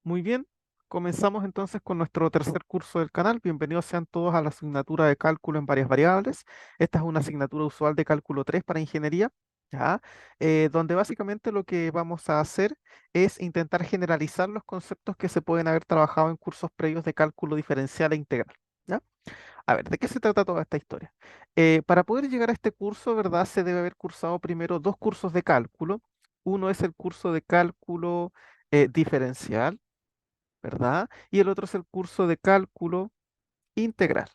Muy bien, comenzamos entonces con nuestro tercer curso del canal. Bienvenidos sean todos a la asignatura de cálculo en varias variables. Esta es una asignatura usual de cálculo 3 para ingeniería, ¿ya? Donde básicamente lo que vamos a hacer es intentar generalizar los conceptos que se pueden haber trabajado en cursos previos de cálculo diferencial e integral, ¿ya? A ver, ¿de qué se trata toda esta historia? Para poder llegar a este curso, ¿verdad? Se debe haber cursado primero dos cursos de cálculo. Uno es el curso de cálculo diferencial, ¿verdad? Y el otro es el curso de cálculo integral,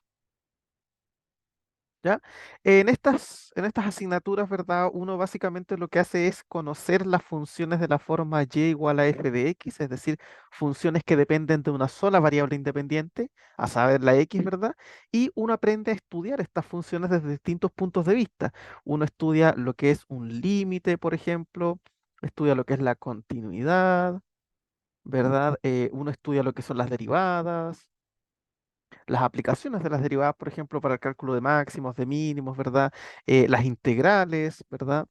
¿ya? En estas asignaturas, ¿verdad? Uno básicamente lo que hace es conocer las funciones de la forma y igual a f de x, es decir, funciones que dependen de una sola variable independiente, a saber, la x, ¿verdad? Y uno aprende a estudiar estas funciones desde distintos puntos de vista. Uno estudia lo que es un límite, por ejemplo, estudia lo que es la continuidad, ¿verdad? Uno estudia lo que son las derivadas, las aplicaciones de las derivadas, por ejemplo, para el cálculo de máximos, de mínimos, ¿verdad? Las integrales, ¿verdad?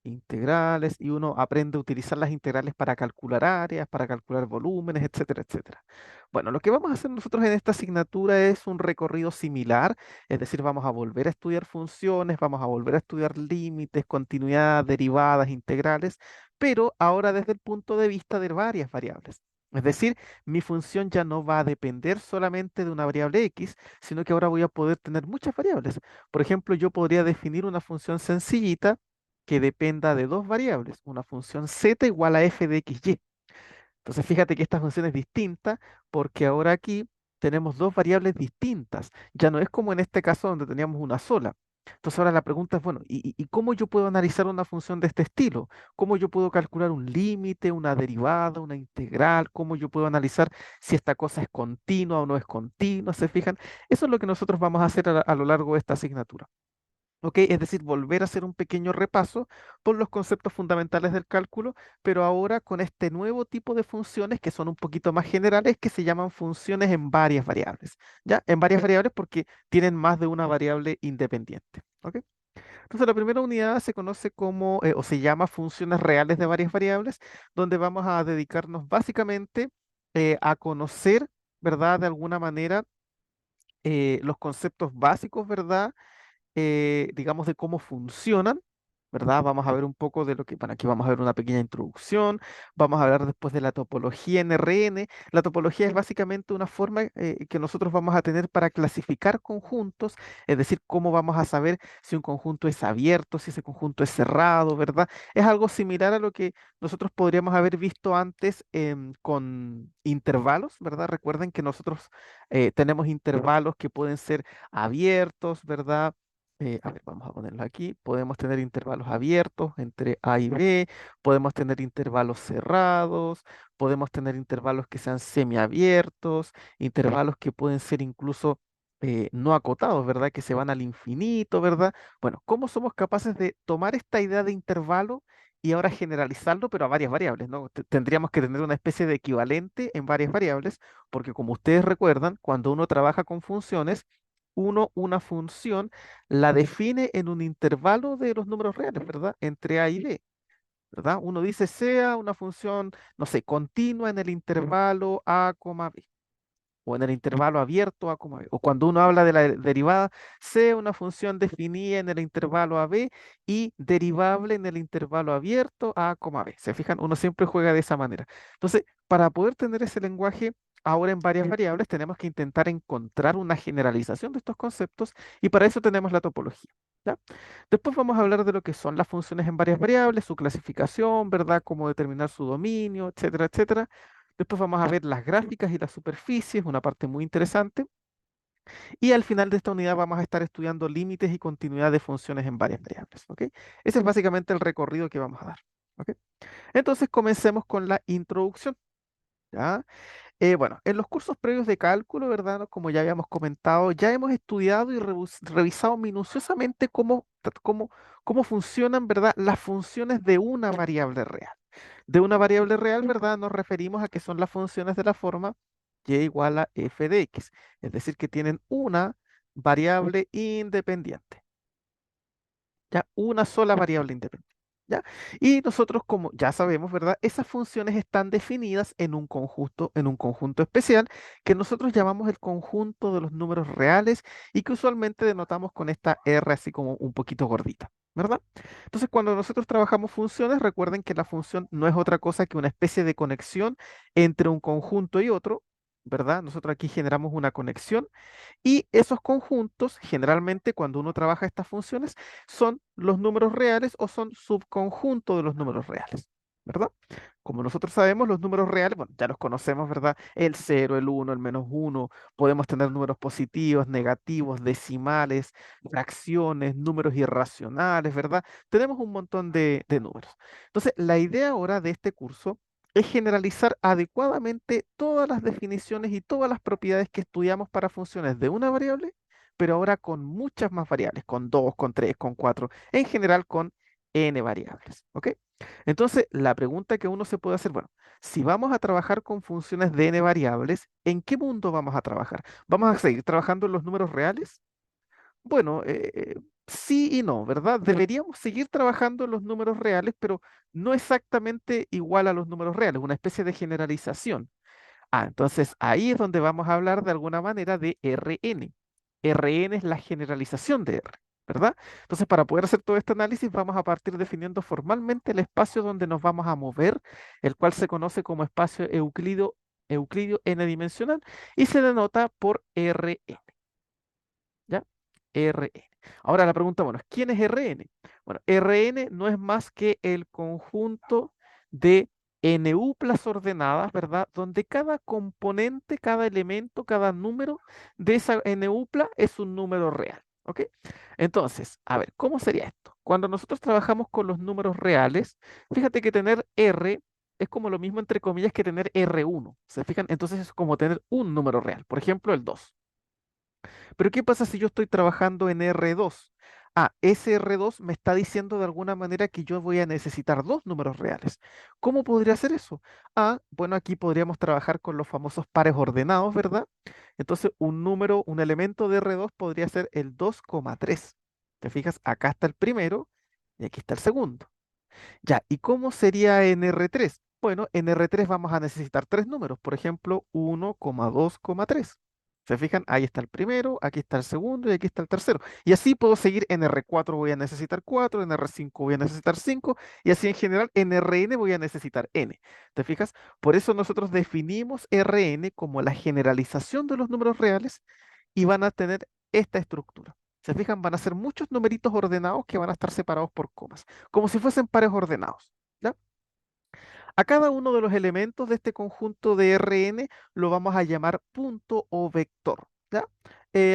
Integrales, y uno aprende a utilizar las integrales para calcular áreas, para calcular volúmenes, etcétera, etcétera. Bueno, lo que vamos a hacer nosotros en esta asignatura es un recorrido similar, es decir, vamos a volver a estudiar funciones, vamos a volver a estudiar límites, continuidad, derivadas, integrales, pero ahora desde el punto de vista de varias variables. Es decir, mi función ya no va a depender solamente de una variable x, sino que ahora voy a poder tener muchas variables. Por ejemplo, yo podría definir una función sencillita que dependa de dos variables, una función z igual a f de xy. Entonces, fíjate que esta función es distinta porque ahora aquí tenemos dos variables distintas. Ya no es como en este caso donde teníamos una sola. Entonces, ahora la pregunta es, bueno, ¿y cómo yo puedo analizar una función de este estilo? ¿Cómo yo puedo calcular un límite, una derivada, una integral? ¿Cómo yo puedo analizar si esta cosa es continua o no es continua? ¿Se fijan? Eso es lo que nosotros vamos a hacer a lo largo de esta asignatura. ¿Ok? Es decir, volver a hacer un pequeño repaso por los conceptos fundamentales del cálculo, pero ahora con este nuevo tipo de funciones que son un poquito más generales, que se llaman funciones en varias variables. ¿Ya? En varias variables porque tienen más de una variable independiente. ¿Ok? Entonces, la primera unidad se conoce como, o se llama funciones reales de varias variables, donde vamos a dedicarnos básicamente a conocer, ¿verdad? De alguna manera, los conceptos básicos, ¿verdad? Digamos, de cómo funcionan, ¿verdad? Vamos a ver un poco de lo que, bueno, aquí vamos a ver una pequeña introducción, vamos a hablar después de la topología en RN. La topología es básicamente una forma que nosotros vamos a tener para clasificar conjuntos, es decir, cómo vamos a saber si un conjunto es abierto, si ese conjunto es cerrado, ¿verdad? Es algo similar a lo que nosotros podríamos haber visto antes con intervalos, ¿verdad? Recuerden que nosotros tenemos intervalos que pueden ser abiertos, ¿verdad? A ver, vamos a ponerlo aquí. Podemos tener intervalos abiertos entre A y B, podemos tener intervalos cerrados, podemos tener intervalos que sean semiabiertos, intervalos que pueden ser incluso no acotados, ¿verdad? Que se van al infinito, ¿verdad? Bueno, ¿cómo somos capaces de tomar esta idea de intervalo y ahora generalizarlo, pero a varias variables, ¿no? Tendríamos que tener una especie de equivalente en varias variables, porque como ustedes recuerdan, cuando uno trabaja con funciones, una función la define en un intervalo de los números reales, ¿verdad? Entre A y B, ¿verdad? Uno dice sea una función, no sé, continua en el intervalo A, B, o en el intervalo abierto A, B. O cuando uno habla de la derivada, sea una función definida en el intervalo AB y derivable en el intervalo abierto A, B. ¿Se fijan? Uno siempre juega de esa manera. Entonces, para poder tener ese lenguaje ahora en varias variables, tenemos que intentar encontrar una generalización de estos conceptos y para eso tenemos la topología. ¿Ya? Después vamos a hablar de lo que son las funciones en varias variables, su clasificación, ¿verdad? Cómo determinar su dominio, etcétera, etcétera. Después vamos a ver las gráficas y las superficies, una parte muy interesante. Y al final de esta unidad vamos a estar estudiando límites y continuidad de funciones en varias variables. ¿Ok? Ese es básicamente el recorrido que vamos a dar. ¿Ok? Entonces comencemos con la introducción. ¿Ya? Bueno, en los cursos previos de cálculo, ¿verdad? ¿No? Como ya habíamos comentado, ya hemos estudiado y revisado minuciosamente cómo funcionan, ¿verdad? Las funciones de una variable real. De una variable real, ¿verdad? Nos referimos a que son las funciones de la forma y igual a f de x, es decir, que tienen una variable independiente, ya una sola variable independiente. ¿Ya? Y nosotros, como ya sabemos, ¿verdad? Esas funciones están definidas en un conjunto especial que nosotros llamamos el conjunto de los números reales y que usualmente denotamos con esta R así como un poquito gordita, ¿verdad? Entonces, cuando nosotros trabajamos funciones, recuerden que la función no es otra cosa que una especie de conexión entre un conjunto y otro, ¿verdad? Nosotros aquí generamos una conexión y esos conjuntos, generalmente cuando uno trabaja estas funciones, son los números reales o son subconjuntos de los números reales, ¿verdad? Como nosotros sabemos, los números reales, bueno, ya los conocemos, ¿verdad? El cero, el uno, el -1, podemos tener números positivos, negativos, decimales, fracciones, números irracionales, ¿verdad? Tenemos un montón de números. Entonces, la idea ahora de este curso es generalizar adecuadamente todas las definiciones y todas las propiedades que estudiamos para funciones de una variable, pero ahora con muchas más variables, con 2, con 3, con 4, en general con n variables, ¿ok? Entonces, la pregunta que uno se puede hacer, bueno, si vamos a trabajar con funciones de n variables, ¿en qué mundo vamos a trabajar? ¿Vamos a seguir trabajando en los números reales? Bueno, sí y no, ¿verdad? Deberíamos seguir trabajando en los números reales, pero no exactamente igual a los números reales, una especie de generalización. Ah, entonces ahí es donde vamos a hablar de alguna manera de Rn. Rn es la generalización de R, ¿verdad? Entonces, para poder hacer todo este análisis, vamos a partir definiendo formalmente el espacio donde nos vamos a mover, el cual se conoce como espacio euclidio n-dimensional y se denota por Rn. ¿Ya? Rn. Ahora la pregunta, bueno, ¿quién es Rn? Bueno, Rn no es más que el conjunto de NU-plas ordenadas, ¿verdad? Donde cada componente, cada elemento, cada número de esa NU-pla es un número real, ¿ok? Entonces, a ver, ¿cómo sería esto? Cuando nosotros trabajamos con los números reales, fíjate que tener R es como lo mismo, entre comillas, que tener R1. ¿Se fijan? Entonces es como tener un número real. Por ejemplo, el 2. Pero ¿qué pasa si yo estoy trabajando en R2? Ah, ese R2 me está diciendo de alguna manera que yo voy a necesitar dos números reales. ¿Cómo podría hacer eso? Ah, bueno, aquí podríamos trabajar con los famosos pares ordenados, ¿verdad? Entonces, un número, un elemento de R2 podría ser el 2,3. ¿Te fijas? Acá está el primero y aquí está el segundo. Ya, ¿y cómo sería en R3? Bueno, en R3 vamos a necesitar tres números, por ejemplo, 1,2,3. ¿Se fijan? Ahí está el primero, aquí está el segundo y aquí está el tercero. Y así puedo seguir en R4 voy a necesitar 4, en R5 voy a necesitar 5 y así en general en Rn voy a necesitar n. ¿Te fijas? Por eso nosotros definimos Rn como la generalización de los números reales y van a tener esta estructura. ¿Se fijan? Van a ser muchos numeritos ordenados que van a estar separados por comas como si fuesen pares ordenados. ¿Ya? A cada uno de los elementos de este conjunto de Rn lo vamos a llamar punto o vector. ¿Ya?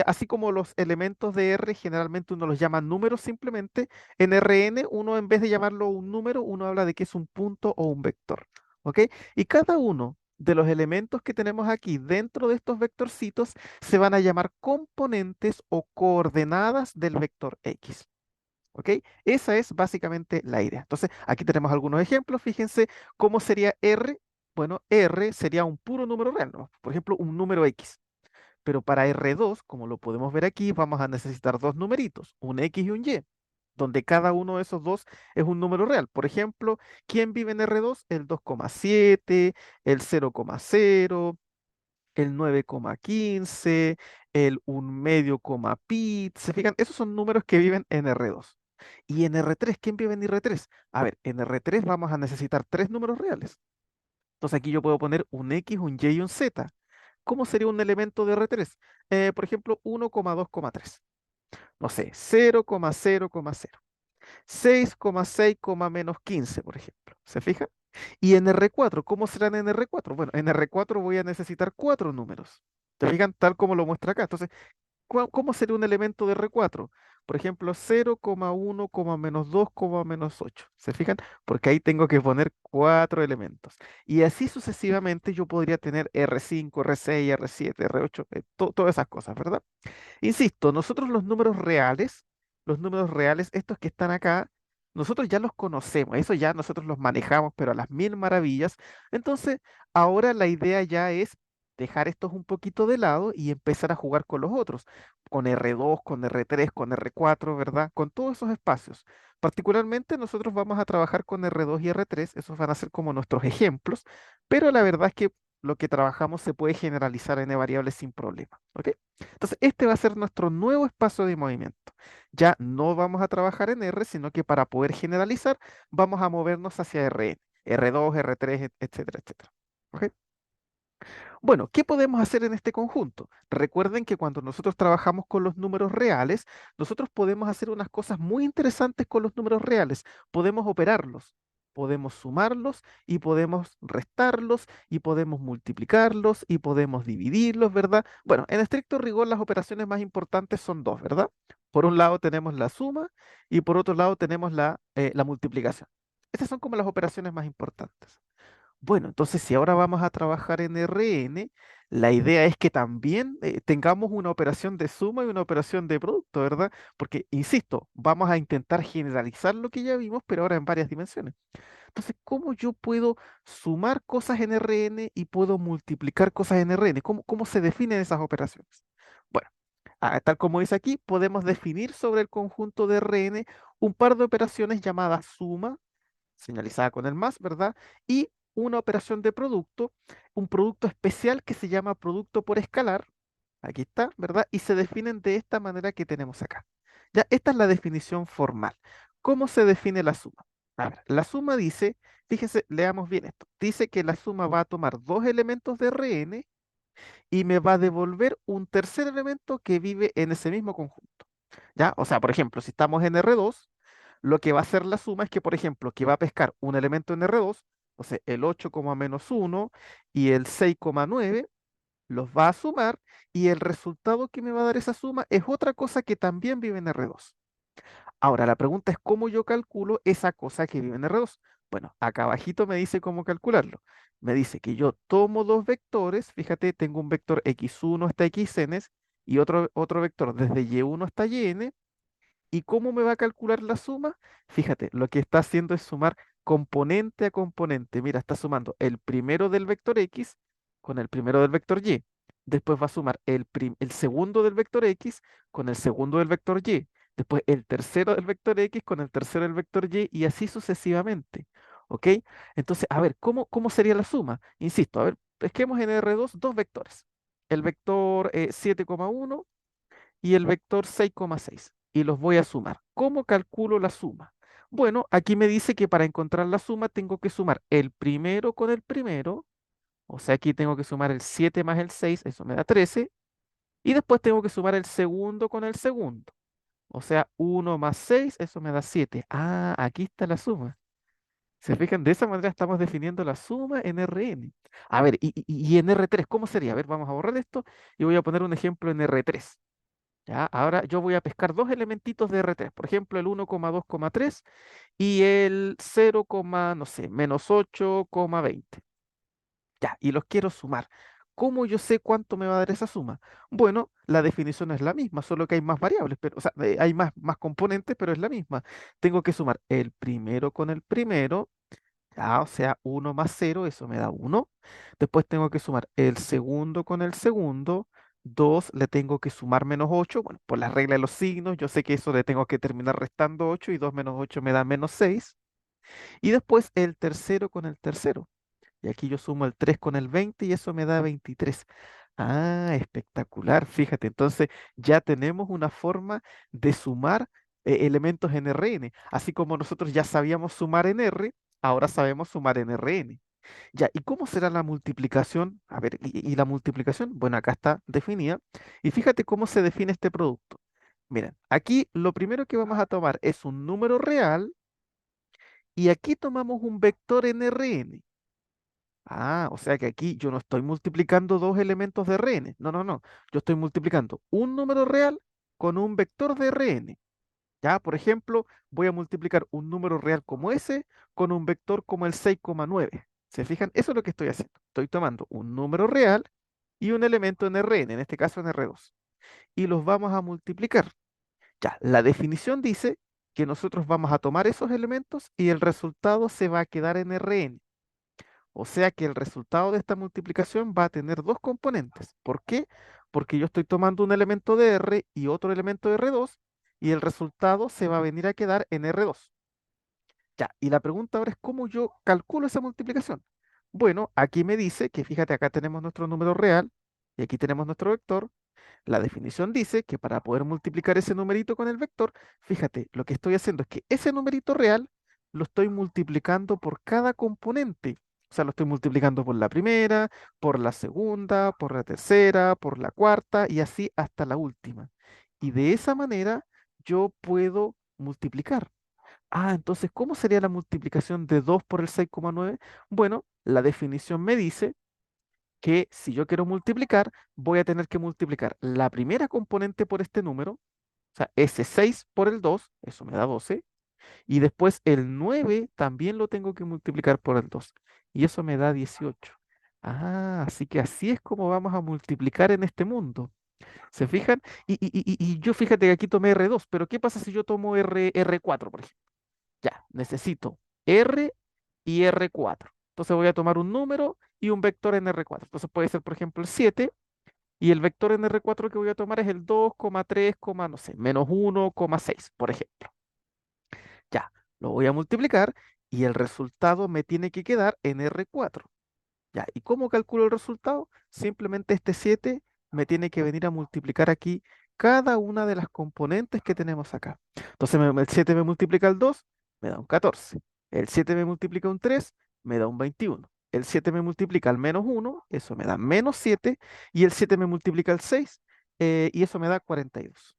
Así como los elementos de R generalmente uno los llama números simplemente, en Rn uno en vez de llamarlo un número, uno habla de que es un punto o un vector. ¿Ok? Y cada uno de los elementos que tenemos aquí dentro de estos vectorcitos se van a llamar componentes o coordenadas del vector X. ¿Ok? Esa es básicamente la idea. Entonces, aquí tenemos algunos ejemplos. Fíjense cómo sería R. Bueno, R sería un puro número real, ¿no? Por ejemplo, un número X. Pero para R2, como lo podemos ver aquí, vamos a necesitar dos numeritos, un X y un Y, donde cada uno de esos dos es un número real. Por ejemplo, ¿quién vive en R2? El 2,7, el 0,0, el 9,15, el 1 medio, ¿Se fijan? Esos son números que viven en R2. Y en R3, ¿quién vive en R3? A ver, en R3 vamos a necesitar tres números reales. Entonces aquí yo puedo poner un X, un Y y un Z. ¿Cómo sería un elemento de R3? Por ejemplo, 1,2,3. No sé, 0,0,0. 6,6, -15, por ejemplo. ¿Se fijan? Y en R4, ¿cómo serán en R4? Bueno, en R4 voy a necesitar cuatro números. ¿Se fijan? Tal como lo muestra acá. Entonces, ¿cómo sería un elemento de R4? Por ejemplo, 0,1, -2, -8. ¿Se fijan? Porque ahí tengo que poner cuatro elementos. Y así sucesivamente yo podría tener R5, R6, R7, R8, todas esas cosas, ¿verdad? Insisto, nosotros los números reales, estos que están acá, nosotros ya los conocemos, eso ya nosotros los manejamos, pero a las mil maravillas. Entonces, ahora la idea ya es dejar estos un poquito de lado y empezar a jugar con los otros, con R2, con R3, con R4, ¿verdad? Con todos esos espacios. Particularmente nosotros vamos a trabajar con R2 y R3, esos van a ser como nuestros ejemplos, pero la verdad es que lo que trabajamos se puede generalizar en variables sin problema, ¿ok? Entonces, este va a ser nuestro nuevo espacio de movimiento. Ya no vamos a trabajar en R, sino que para poder generalizar, vamos a movernos hacia Rn, R2, R3, etcétera, etcétera. ¿Ok? Bueno, ¿qué podemos hacer en este conjunto? Recuerden que cuando nosotros trabajamos con los números reales, nosotros podemos hacer unas cosas muy interesantes con los números reales. Podemos operarlos, podemos sumarlos y podemos restarlos y podemos multiplicarlos y podemos dividirlos, ¿verdad? Bueno, en estricto rigor las operaciones más importantes son dos, ¿verdad? Por un lado tenemos la suma y por otro lado tenemos la multiplicación. Estas son como las operaciones más importantes. Bueno, entonces si ahora vamos a trabajar en RN, la idea es que también tengamos una operación de suma y una operación de producto, ¿verdad? Porque, insisto, vamos a intentar generalizar lo que ya vimos, pero ahora en varias dimensiones. Entonces, ¿cómo yo puedo sumar cosas en RN y puedo multiplicar cosas en RN? ¿Cómo se definen esas operaciones? Bueno, tal como dice aquí, podemos definir sobre el conjunto de RN un par de operaciones llamadas suma señalizada con el más, ¿verdad? Y una operación de producto, un producto especial que se llama producto por escalar, aquí está, ¿verdad? Y se definen de esta manera que tenemos acá. Ya, esta es la definición formal. ¿Cómo se define la suma? A ver, la suma dice, fíjense, leamos bien esto, dice que la suma va a tomar dos elementos de Rn y me va a devolver un tercer elemento que vive en ese mismo conjunto. ¿Ya? O sea, por ejemplo, si estamos en R2, lo que va a hacer la suma es que, por ejemplo, que va a pescar un elemento en R2, o sea, el 8, menos 1 y el 6,9, los va a sumar y el resultado que me va a dar esa suma es otra cosa que también vive en R2. Ahora, la pregunta es cómo yo calculo esa cosa que vive en R2. Bueno, acá abajito me dice cómo calcularlo. Me dice que yo tomo dos vectores, fíjate, tengo un vector x1 hasta xn y otro vector desde y1 hasta yn. ¿Y cómo me va a calcular la suma? Fíjate, lo que está haciendo es sumar componente a componente. Mira, está sumando el primero del vector x con el primero del vector y. Después va a sumar el segundo del vector x con el segundo del vector y. Después el tercero del vector x con el tercero del vector y así sucesivamente. ¿Ok? Entonces, a ver, ¿cómo sería la suma? Insisto, a ver, pesquemos en R2 dos vectores. El vector 7,1 y el vector 6,6 y los voy a sumar. ¿Cómo calculo la suma? Bueno, aquí me dice que para encontrar la suma tengo que sumar el primero con el primero, o sea, aquí tengo que sumar el 7 más el 6, eso me da 13, y después tengo que sumar el segundo con el segundo, o sea, 1 más 6, eso me da 7. Ah, aquí está la suma. ¿Se fijan? De esa manera estamos definiendo la suma en Rn. A ver, y en R3, ¿cómo sería? A ver, vamos a borrar esto y voy a poner un ejemplo en R3. ¿Ya? Ahora yo voy a pescar dos elementitos de R3, por ejemplo, el 1,2,3 y el 0, no sé, menos 8,20. Ya, y los quiero sumar. ¿Cómo yo sé cuánto me va a dar esa suma? Bueno, la definición es la misma, solo que hay más variables, pero, o sea, hay más componentes, pero es la misma. Tengo que sumar el primero con el primero, ya, o sea, 1 más 0, eso me da 1. Después tengo que sumar el segundo con el segundo. 2 le tengo que sumar menos 8. Bueno, por la regla de los signos, yo sé que eso le tengo que terminar restando 8 y 2 menos 8 me da menos 6. Y después el tercero con el tercero. Y aquí yo sumo el 3 con el 20 y eso me da 23. Ah, espectacular. Fíjate, entonces ya tenemos una forma de sumar elementos en Rn. Así como nosotros ya sabíamos sumar en R, ahora sabemos sumar en Rn. Ya, ¿y cómo será la multiplicación? A ver, ¿y la multiplicación? Bueno, acá está definida. Y fíjate cómo se define este producto. Miren, aquí lo primero que vamos a tomar es un número real y aquí tomamos un vector en Rn. Ah, o sea que aquí yo no estoy multiplicando dos elementos de Rn. No, no, no. Yo estoy multiplicando un número real con un vector de Rn. Ya, por ejemplo, voy a multiplicar un número real como ese con un vector como el 6,9. ¿Se fijan? Eso es lo que estoy haciendo. Estoy tomando un número real y un elemento en Rn, en este caso en R2, y los vamos a multiplicar. Ya, la definición dice que nosotros vamos a tomar esos elementos y el resultado se va a quedar en Rn. O sea que el resultado de esta multiplicación va a tener dos componentes. ¿Por qué? Porque yo estoy tomando un elemento de R y otro elemento de R2 y el resultado se va a venir a quedar en R2. Ya, y la pregunta ahora es cómo yo calculo esa multiplicación. Bueno, aquí me dice que fíjate, acá tenemos nuestro número real y aquí tenemos nuestro vector. La definición dice que para poder multiplicar ese numerito con el vector, fíjate, lo que estoy haciendo es que ese numerito real lo estoy multiplicando por cada componente. O sea, lo estoy multiplicando por la primera, por la segunda, por la tercera, por la cuarta y así hasta la última. Y de esa manera yo puedo multiplicar. Entonces, ¿cómo sería la multiplicación de 2 por el 6,9? Bueno, la definición me dice que si yo quiero multiplicar, voy a tener que multiplicar la primera componente por este número, o sea, ese 6 por el 2, eso me da 12, y después el 9 también lo tengo que multiplicar por el 2, y eso me da 18. Así que así es como vamos a multiplicar en este mundo. ¿Se fijan? Y yo fíjate que aquí tomé R2, pero ¿qué pasa si yo tomo R4, por ejemplo? Ya, necesito R y R4. Entonces voy a tomar un número y un vector en R4. Entonces puede ser, por ejemplo, el 7 y el vector en R4 que voy a tomar es el 2,3, no sé, menos 1,6, por ejemplo. Ya, lo voy a multiplicar y el resultado me tiene que quedar en R4. Ya, ¿y cómo calculo el resultado? Simplemente este 7 me tiene que venir a multiplicar aquí cada una de las componentes que tenemos acá. Entonces el 7 me multiplica el 2, me da un 14. El 7 me multiplica un 3, me da un 21. El 7 me multiplica el menos 1, eso me da menos 7. Y el 7 me multiplica el 6, y eso me da 42.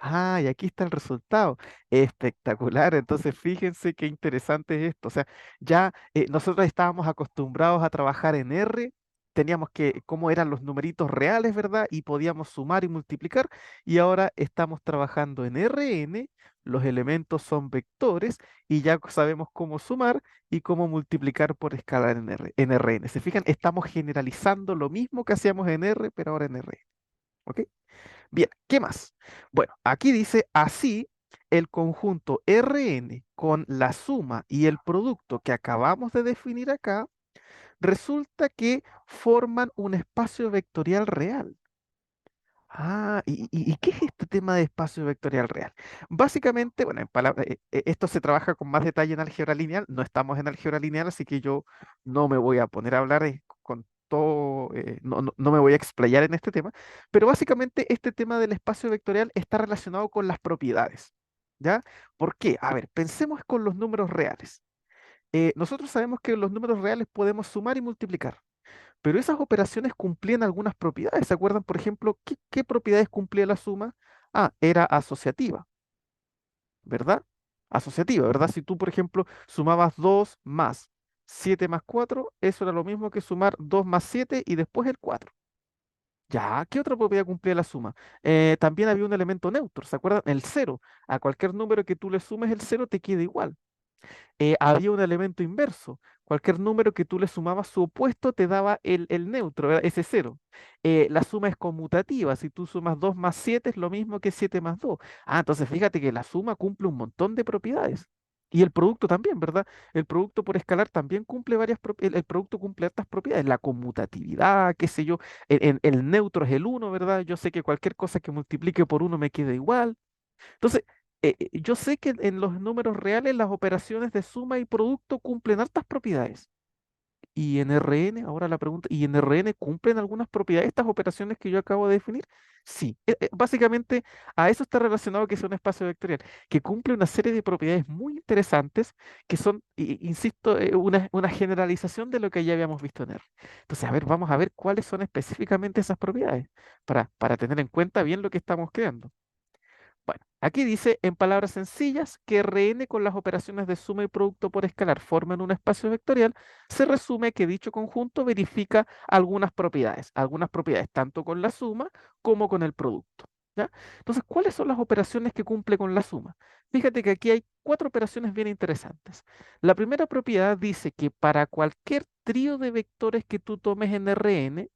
Y aquí está el resultado. Espectacular. Entonces, fíjense qué interesante es esto. O sea, ya nosotros estábamos acostumbrados a trabajar en R, teníamos que, cómo eran los numeritos reales, ¿verdad? Y podíamos sumar y multiplicar. Y ahora estamos trabajando en Rn, los elementos son vectores y ya sabemos cómo sumar y cómo multiplicar por escala en Rn. ¿Se fijan? Estamos generalizando lo mismo que hacíamos en R, pero ahora en Rn. ¿Ok? Bien, ¿qué más? Bueno, aquí dice así el conjunto Rn con la suma y el producto que acabamos de definir acá, resulta que forman un espacio vectorial real. ¿Y qué es este tema de espacio vectorial real? Básicamente, bueno, esto se trabaja con más detalle en álgebra lineal, no estamos en álgebra lineal, así que yo no me voy a poner a hablar con todo, no me voy a explayar en este tema, pero básicamente este tema del espacio vectorial está relacionado con las propiedades, ¿ya? ¿Por qué? A ver, pensemos con los números reales. Nosotros sabemos que los números reales podemos sumar y multiplicar. Pero esas operaciones cumplían algunas propiedades. ¿Se acuerdan, por ejemplo, qué propiedades cumplía la suma? Era asociativa, ¿verdad? Asociativa, ¿verdad? Si tú, por ejemplo, sumabas 2 más 7 más 4, eso era lo mismo que sumar 2 más 7 y después el 4. Ya, ¿qué otra propiedad cumplía la suma? También había un elemento neutro, ¿se acuerdan? El cero. A cualquier número que tú le sumes el cero te queda igual. Había un elemento inverso. Cualquier número que tú le sumabas su opuesto te daba el neutro, ¿verdad? Ese cero. La suma es conmutativa. Si tú sumas 2 más 7 es lo mismo que 7 más 2. Entonces fíjate que la suma cumple un montón de propiedades. Y el producto también, ¿verdad? El producto por escalar también cumple el producto cumple estas propiedades. La conmutatividad, qué sé yo. El neutro es el uno, ¿verdad? Yo sé que cualquier cosa que multiplique por uno me queda igual. Entonces, yo sé que en los números reales las operaciones de suma y producto cumplen hartas propiedades. Y en RN, ahora la pregunta, ¿y en RN cumplen algunas propiedades estas operaciones que yo acabo de definir? Sí, básicamente a eso está relacionado que es un espacio vectorial, que cumple una serie de propiedades muy interesantes que son, insisto, una generalización de lo que ya habíamos visto en R. Entonces, a ver, vamos a ver cuáles son específicamente esas propiedades para tener en cuenta bien lo que estamos creando. Bueno, aquí dice en palabras sencillas que Rn con las operaciones de suma y producto por escalar forman un espacio vectorial, se resume que dicho conjunto verifica algunas propiedades tanto con la suma como con el producto. ¿Ya? Entonces, ¿cuáles son las operaciones que cumple con la suma? Fíjate que aquí hay cuatro operaciones bien interesantes. La primera propiedad dice que para cualquier trío de vectores que tú tomes en Rn,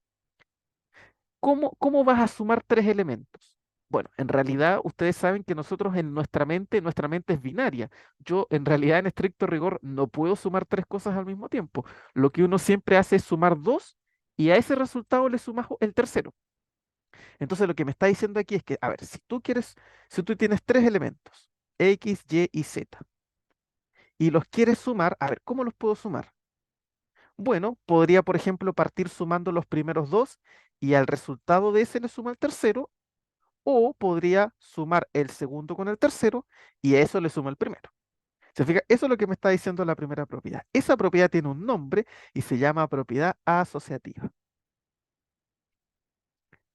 ¿cómo vas a sumar tres elementos? Bueno, en realidad ustedes saben que nosotros en nuestra mente es binaria. Yo en realidad en estricto rigor no puedo sumar tres cosas al mismo tiempo. Lo que uno siempre hace es sumar dos y a ese resultado le sumas el tercero. Entonces lo que me está diciendo aquí es que, a ver, si tú tienes tres elementos, X, Y y Z, y los quieres sumar, a ver, ¿cómo los puedo sumar? Bueno, podría, por ejemplo, partir sumando los primeros dos y al resultado de ese le suma el tercero, o podría sumar el segundo con el tercero y a eso le suma el primero. ¿Se fija? Eso es lo que me está diciendo la primera propiedad. Esa propiedad tiene un nombre y se llama propiedad asociativa.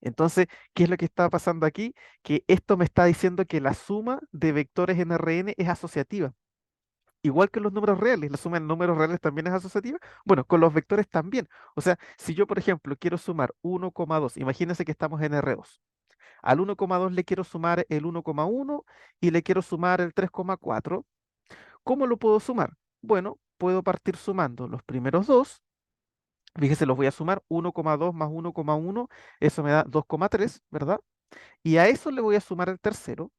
Entonces, ¿qué es lo que está pasando aquí? Que esto me está diciendo que la suma de vectores en Rn es asociativa. Igual que los números reales, la suma de números reales también es asociativa. Bueno, con los vectores también. O sea, si yo, por ejemplo, quiero sumar 1,2, imagínense que estamos en R2. Al 1,2 le quiero sumar el 1,1 y le quiero sumar el 3,4. ¿Cómo lo puedo sumar? Bueno, puedo partir sumando los primeros dos. Fíjese, los voy a sumar 1,2 más 1,1, eso me da 2,3, ¿verdad? Y a eso le voy a sumar el tercero,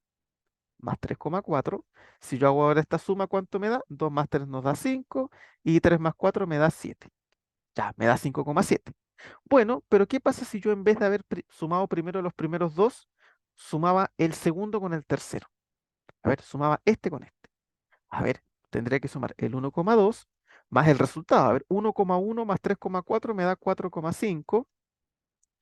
más 3,4. Si yo hago ahora esta suma, ¿cuánto me da? 2 más 3 nos da 5 y 3 más 4 me da 7. Ya, me da 5,7. Bueno, pero ¿qué pasa si yo en vez de haber sumado primero los primeros dos, sumaba el segundo con el tercero? A ver, sumaba este con este. A ver, tendría que sumar el 1,2 más el resultado. A ver, 1,1 más 3,4 me da 4,5.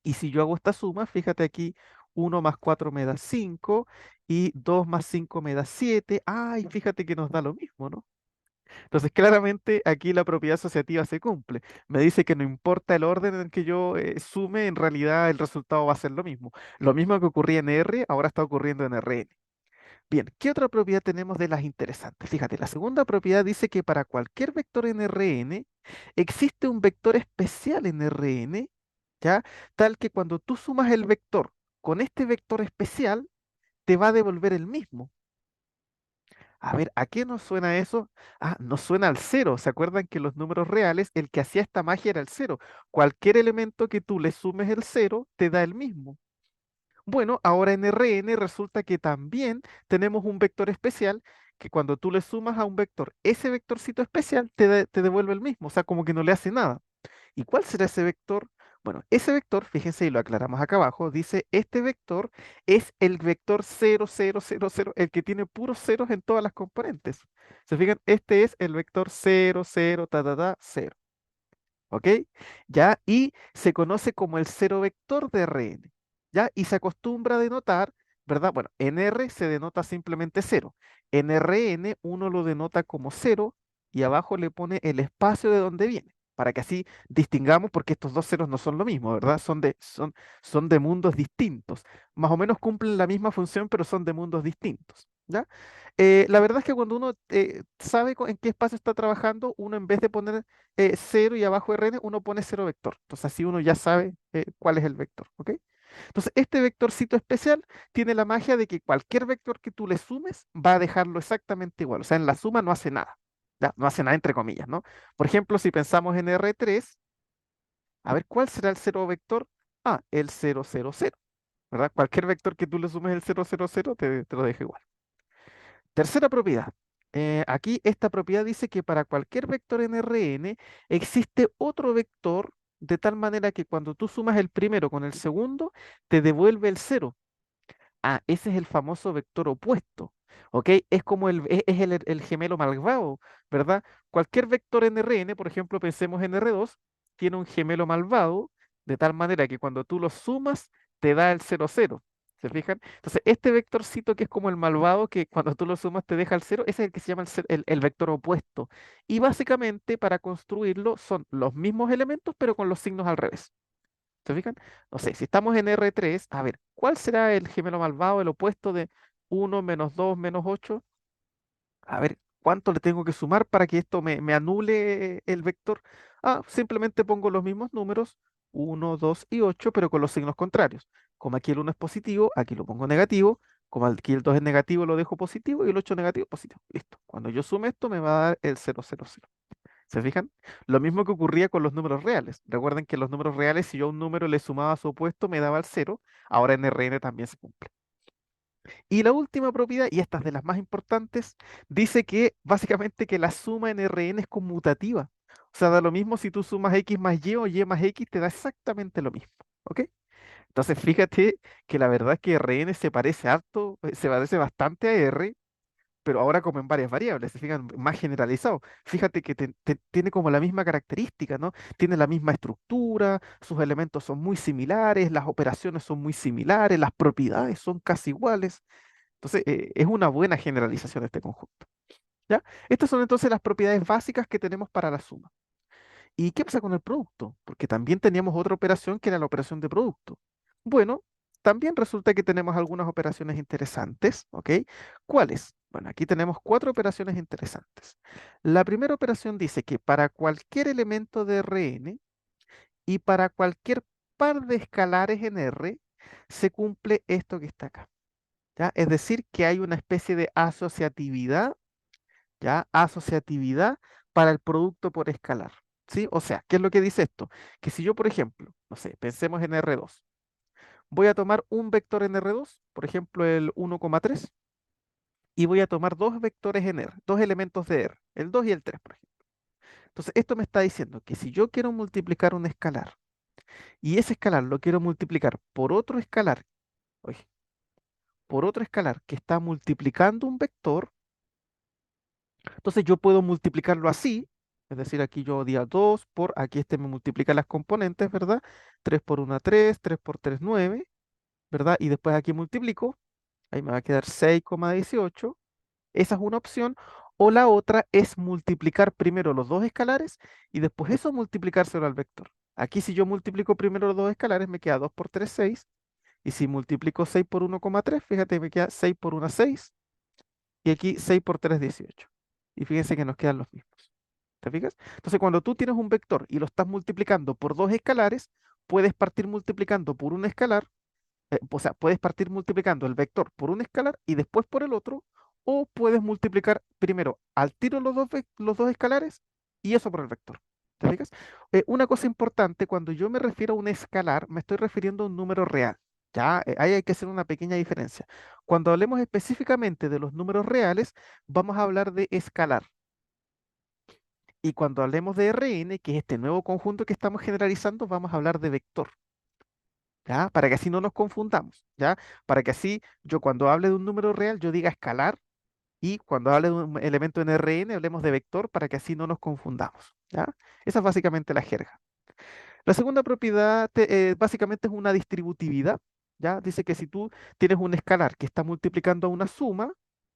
Y si yo hago esta suma, fíjate aquí, 1 más 4 me da 5 y 2 más 5 me da 7. Ay, fíjate que nos da lo mismo, ¿no? Entonces, claramente aquí la propiedad asociativa se cumple. Me dice que no importa el orden en el que yo sume, en realidad el resultado va a ser lo mismo. Lo mismo que ocurría en R, ahora está ocurriendo en Rn. Bien, ¿qué otra propiedad tenemos de las interesantes? Fíjate, la segunda propiedad dice que para cualquier vector en Rn existe un vector especial en Rn, ¿ya? Tal que cuando tú sumas el vector con este vector especial, te va a devolver el mismo. A ver, ¿a qué nos suena eso? Ah, nos suena al cero. ¿Se acuerdan que los números reales, el que hacía esta magia era el cero? Cualquier elemento que tú le sumes el cero, te da el mismo. Bueno, ahora en Rn resulta que también tenemos un vector especial que cuando tú le sumas a un vector, ese vectorcito especial te devuelve el mismo, o sea, como que no le hace nada. ¿Y cuál será ese vector? Bueno, ese vector, fíjense y lo aclaramos acá abajo, dice, este vector es el vector 0, 0, 0, 0, el que tiene puros ceros en todas las componentes. ¿Se fijan? Este es el vector 0, 0, ta, ta, ta, 0. ¿Ok? ¿Ya? Y se conoce como el cero vector de Rn, ¿ya? Y se acostumbra a denotar, ¿verdad? Bueno, en R se denota simplemente cero. En Rn uno lo denota como cero y abajo le pone el espacio de donde viene, para que así distingamos, porque estos dos ceros no son lo mismo, ¿verdad? Son de mundos distintos. Más o menos cumplen la misma función, pero son de mundos distintos, ¿ya? La verdad es que cuando uno sabe en qué espacio está trabajando, uno en vez de poner 0 y abajo Rn, uno pone cero vector. Entonces así uno ya sabe cuál es el vector, ¿ok? Entonces este vectorcito especial tiene la magia de que cualquier vector que tú le sumes va a dejarlo exactamente igual. O sea, en la suma no hace nada. Ya, no hace nada entre comillas, ¿no? Por ejemplo, si pensamos en R3, a ver, ¿cuál será el cero vector? Ah, el 0, 0, 0, ¿verdad? Cualquier vector que tú le sumes el 0, 0, 0 te lo deja igual. Tercera propiedad. Aquí esta propiedad dice que para cualquier vector en Rn existe otro vector de tal manera que cuando tú sumas el primero con el segundo, te devuelve el cero. Ah, ese es el famoso vector opuesto. ¿Ok? Es como es el gemelo malvado, ¿verdad? Cualquier vector en Rn, por ejemplo, pensemos en R2, tiene un gemelo malvado de tal manera que cuando tú lo sumas, te da el cero cero. ¿Se fijan? Entonces, este vectorcito que es como el malvado, que cuando tú lo sumas te deja el cero, ese es el que se llama el vector opuesto. Y básicamente para construirlo son los mismos elementos, pero con los signos al revés. ¿Se fijan? No sé, si estamos en R3, a ver, ¿cuál será el gemelo malvado, el opuesto de 1 menos 2 menos 8? A ver, ¿cuánto le tengo que sumar para que esto me anule el vector? Ah, simplemente pongo los mismos números, 1, 2 y 8, pero con los signos contrarios. Como aquí el 1 es positivo, aquí lo pongo negativo. Como aquí el 2 es negativo, lo dejo positivo y el 8 negativo, positivo. Listo. Cuando yo sume esto, me va a dar el 0, 0, 0. ¿Se fijan? Lo mismo que ocurría con los números reales. Recuerden que los números reales, si yo a un número le sumaba a su opuesto, me daba el cero. Ahora en Rn también se cumple. Y la última propiedad, y esta es de las más importantes, dice que básicamente que la suma en Rn es conmutativa. O sea, da lo mismo si tú sumas x más y o y más x, te da exactamente lo mismo. ¿Ok? Entonces, fíjate que la verdad es que Rn se parece harto, se parece bastante a R, pero ahora como en varias variables, se fijan, más generalizado. Fíjate que tiene como la misma característica, ¿no? Tiene la misma estructura, sus elementos son muy similares, las operaciones son muy similares, las propiedades son casi iguales. Entonces, es una buena generalización de este conjunto. ¿Ya? Estas son entonces las propiedades básicas que tenemos para la suma. ¿Y qué pasa con el producto? Porque también teníamos otra operación que era la operación de producto. Bueno, también resulta que tenemos algunas operaciones interesantes, ¿ok? ¿Cuáles? Bueno, aquí tenemos cuatro operaciones interesantes. La primera operación dice que para cualquier elemento de Rn y para cualquier par de escalares en R, se cumple esto que está acá, ¿ya? Es decir, que hay una especie de asociatividad, ¿ya? Asociatividad para el producto por escalar, ¿sí? O sea, ¿qué es lo que dice esto? Que si yo, por ejemplo, no sé, pensemos en R2, voy a tomar un vector en R2, por ejemplo, el 1,3, y voy a tomar dos vectores en R, dos elementos de R, el 2 y el 3, por ejemplo. Entonces, esto me está diciendo que si yo quiero multiplicar un escalar y ese escalar lo quiero multiplicar por otro escalar, oye, por otro escalar que está multiplicando un vector, entonces yo puedo multiplicarlo así, es decir, aquí yo di a 2 por, aquí este me multiplica las componentes, ¿verdad? 3 por 1, 3, 3 por 3, 9, ¿verdad? Y después aquí multiplico, ahí me va a quedar 6,18. Esa es una opción. O la otra es multiplicar primero los dos escalares y después eso multiplicárselo al vector. Aquí si yo multiplico primero los dos escalares me queda 2 por 3, 6. Y si multiplico 6 por 1,3, fíjate, me queda 6 por 1, 6. Y aquí 6 por 3, 18. Y fíjense que nos quedan los mismos. ¿Te fijas? Entonces, cuando tú tienes un vector y lo estás multiplicando por dos escalares, puedes partir multiplicando por un escalar, o sea, puedes partir multiplicando el vector por un escalar y después por el otro, o puedes multiplicar primero al tiro los dos escalares y eso por el vector. ¿Te fijas? Una cosa importante, cuando yo me refiero a un escalar, me estoy refiriendo a un número real. Ya, ahí hay que hacer una pequeña diferencia. Cuando hablemos específicamente de los números reales, vamos a hablar de escalar. Y cuando hablemos de Rn, que es este nuevo conjunto que estamos generalizando, vamos a hablar de vector, ¿ya? Para que así no nos confundamos, ¿ya? Para que así yo cuando hable de un número real, yo diga escalar y cuando hable de un elemento en Rn, hablemos de vector para que así no nos confundamos, ¿ya? Esa es básicamente la jerga. La segunda propiedad básicamente es una distributividad, ¿ya? Dice que si tú tienes un escalar que está multiplicando a una suma,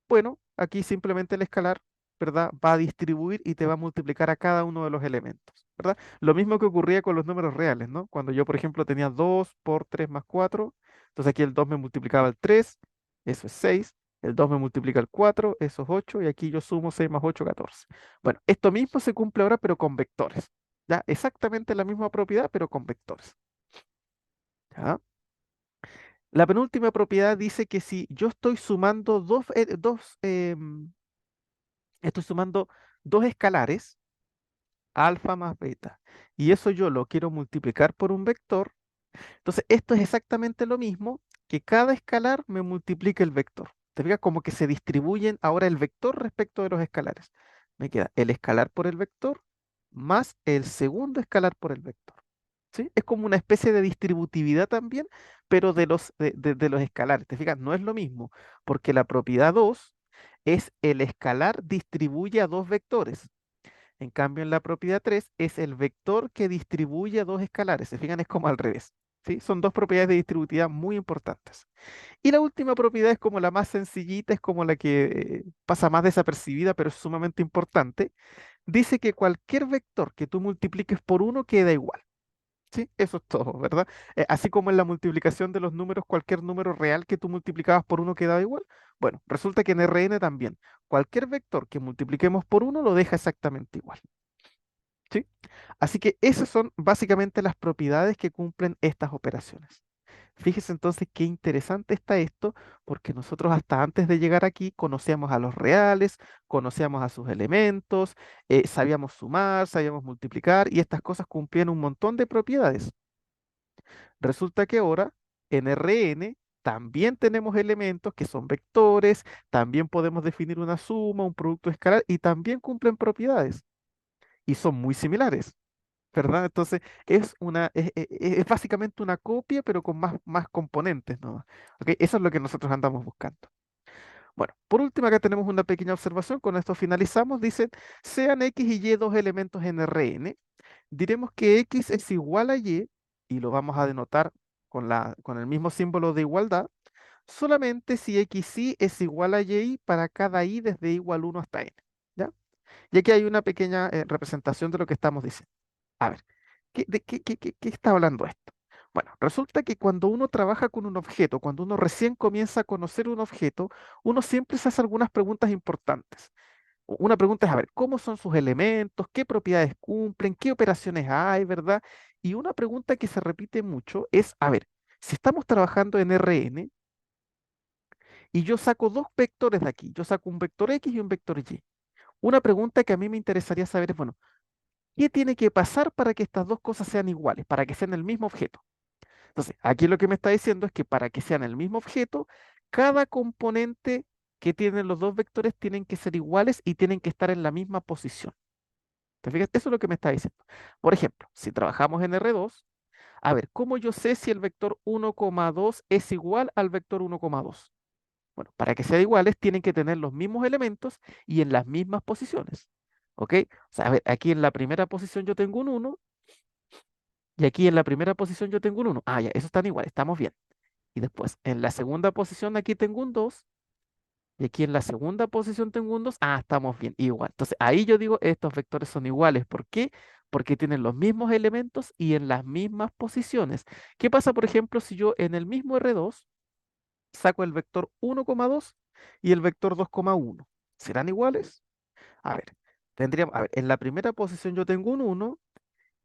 bueno, aquí simplemente el escalar, ¿verdad? Va a distribuir y te va a multiplicar a cada uno de los elementos, ¿verdad? Lo mismo que ocurría con los números reales, ¿no? Cuando yo, por ejemplo, tenía 2 por 3 más 4, entonces aquí el 2 me multiplicaba el 3, eso es 6. El 2 me multiplica el 4, eso es 8, y aquí yo sumo 6 más 8, 14. Bueno, esto mismo se cumple ahora, pero con vectores. ¿Ya? Exactamente la misma propiedad, pero con vectores. ¿Ya? La penúltima propiedad dice que si yo estoy sumando estoy sumando dos escalares, alfa más beta, y eso yo lo quiero multiplicar por un vector, entonces esto es exactamente lo mismo que cada escalar me multiplique el vector. ¿Te fijas? Como que se distribuyen ahora el vector respecto de los escalares. Me queda el escalar por el vector más el segundo escalar por el vector. ¿Sí? Es como una especie de distributividad también, pero de los escalares. ¿Te fijas? No es lo mismo, porque la propiedad 2 es el escalar distribuye a dos vectores. En cambio, en la propiedad 3 es el vector que distribuye a dos escalares. Se fijan, es como al revés. ¿Sí? Son dos propiedades de distributividad muy importantes. Y la última propiedad es como la más sencillita, es como la que pasa más desapercibida, pero es sumamente importante. Dice que cualquier vector que tú multipliques por uno queda igual. Sí, eso es todo, ¿verdad? Así como en la multiplicación de los números, cualquier número real que tú multiplicabas por uno quedaba igual. Bueno, resulta que en Rn también, cualquier vector que multipliquemos por uno lo deja exactamente igual. ¿Sí? Así que esas son básicamente las propiedades que cumplen estas operaciones. Fíjese entonces qué interesante está esto, porque nosotros hasta antes de llegar aquí conocíamos a los reales, conocíamos a sus elementos, sabíamos sumar, sabíamos multiplicar y estas cosas cumplían un montón de propiedades. Resulta que ahora en Rn también tenemos elementos que son vectores, también podemos definir una suma, un producto escalar y también cumplen propiedades y son muy similares, ¿verdad? Entonces es básicamente una copia pero con más componentes, ¿no? ¿Ok? Eso es lo que nosotros andamos buscando. Bueno, por último, acá tenemos una pequeña observación. Con esto finalizamos. Dicen, sean X y Y dos elementos en Rn. Diremos que X es igual a Y y lo vamos a denotar con el mismo símbolo de igualdad, solamente si XY es igual a Y para cada Y desde igual 1 hasta N. ¿Ya? Y aquí hay una pequeña representación de lo que estamos diciendo. A ver, ¿qué está hablando esto? Bueno, resulta que cuando uno trabaja con un objeto, cuando uno recién comienza a conocer un objeto, uno siempre se hace algunas preguntas importantes. Una pregunta es, a ver, ¿cómo son sus elementos? ¿Qué propiedades cumplen? ¿Qué operaciones hay, verdad? Y una pregunta que se repite mucho es, a ver, si estamos trabajando en Rn y yo saco dos vectores de aquí, yo saco un vector X y un vector Y. Una pregunta que a mí me interesaría saber es, bueno, ¿qué tiene que pasar para que estas dos cosas sean iguales, para que sean el mismo objeto? Entonces, aquí lo que me está diciendo es que para que sean el mismo objeto, cada componente que tienen los dos vectores tienen que ser iguales y tienen que estar en la misma posición. ¿Te fijas? Eso es lo que me está diciendo. Por ejemplo, si trabajamos en R2, a ver, ¿cómo yo sé si el vector 1,2 es igual al vector 1,2? Bueno, para que sean iguales, tienen que tener los mismos elementos y en las mismas posiciones. ¿Ok? O sea, a ver, aquí en la primera posición yo tengo un 1 y aquí en la primera posición yo tengo un 1. Ah, ya, esos están iguales, estamos bien. Y después, en la segunda posición aquí tengo un 2 y aquí en la segunda posición tengo un 2. Ah, estamos bien, igual. Entonces, ahí yo digo, estos vectores son iguales. ¿Por qué? Porque tienen los mismos elementos y en las mismas posiciones. ¿Qué pasa, por ejemplo, si yo en el mismo R2 saco el vector 1,2 y el vector 2,1? ¿Serán iguales? A ver, a ver, en la primera posición yo tengo un 1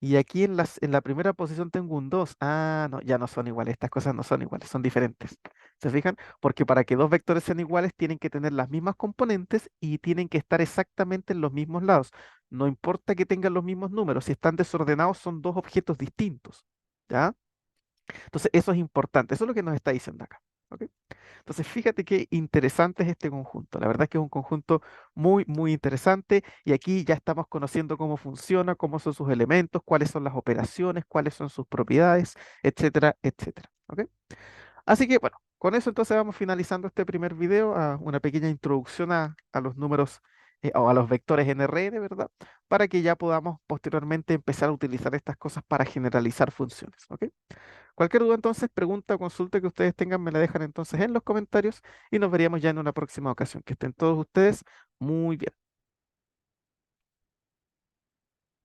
y aquí en la primera posición tengo un 2. Ah, no, ya no son iguales, estas cosas no son iguales, son diferentes. ¿Se fijan? Porque para que dos vectores sean iguales tienen que tener las mismas componentes y tienen que estar exactamente en los mismos lados. No importa que tengan los mismos números, si están desordenados son dos objetos distintos. ¿Ya? Entonces, eso es importante, eso es lo que nos está diciendo acá. ¿Ok? Entonces, fíjate qué interesante es este conjunto. La verdad es que es un conjunto muy, muy interesante y aquí ya estamos conociendo cómo funciona, cómo son sus elementos, cuáles son las operaciones, cuáles son sus propiedades, etcétera, etcétera. ¿Ok? Así que, bueno, con eso entonces vamos finalizando este primer video, una pequeña introducción a los números o a los vectores NRN, ¿verdad? Para que ya podamos posteriormente empezar a utilizar estas cosas para generalizar funciones. ¿Ok? Cualquier duda entonces, pregunta o consulta que ustedes tengan, me la dejan entonces en los comentarios y nos veríamos ya en una próxima ocasión. Que estén todos ustedes muy bien.